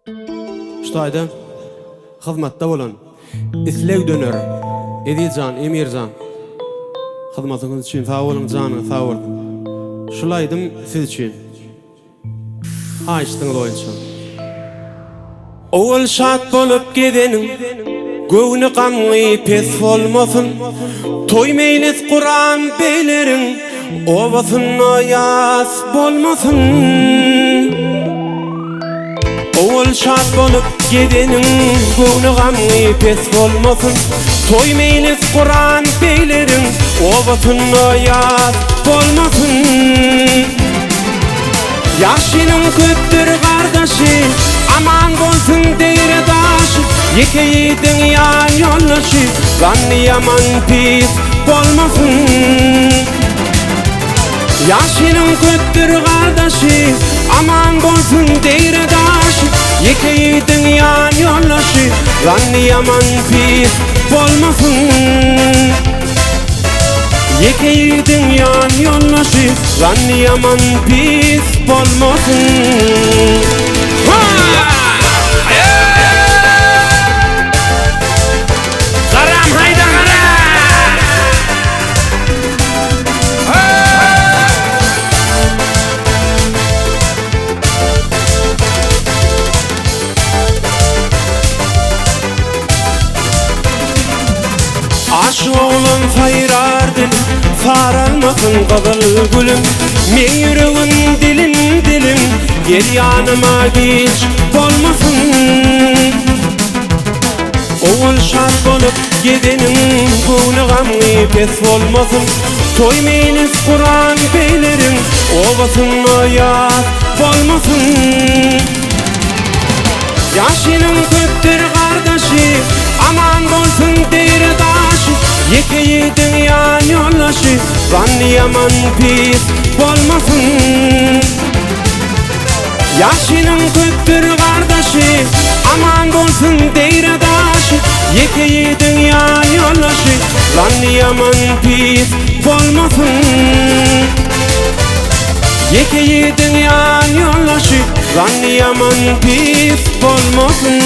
Şuayda hyzmatda bolan islew döner Ediljan Emirjan hyzmatyňyz üçin sag bolun janyň sag bolun. Şulaydym siz üçin. Haýyşdyňyz oýunça. Owul şat bolup gidenim göwüni gamgy pes bolmasyn. Toy meylis Kur'an beýlerin obasyn ýas bolmasyn. Owul şat bolup gidenim göwüni gamgy pes bolmasyn. Toy meylis Kur'an beýlerin obasyn ýas bolmasyn. Yaşının köptür kardeşi aman bolsun deyre daşı Yekeyiydin yan yollaşı Ganni yaman pis bolmasın. Yaşının köptür kardeşi aman bolsun deyre daşı Yekeyiydin yan yollaşı Ganni yaman pis bolmasın. Yekeyiydin yan yollaşı Ganni yaman pis bolmasın. Garam hayda gara Aşk oğlan sayrar dilim saralmasın kızıl gülüm. Men yüreğin dilim gel yanıma geç bolmasın. Oğul şart bolup gidenim göwüni gamgy pes bolmasyn. Toy meylis Kur'an beýlerin obasyn ýas bolmasyn. Yaşının köptür kardeşi aman bolsun deyre daşı Yekeyiydin yan yollaşı Ganni yaman pis bolmasın. Yaşının köptür kardeşi aman bolsun deyre daşı Yekeyiydin yan yollaşı Ganni yaman pis bolmasın. Yekeyiydin yan yollaşı Ganni yaman pis bolmasın.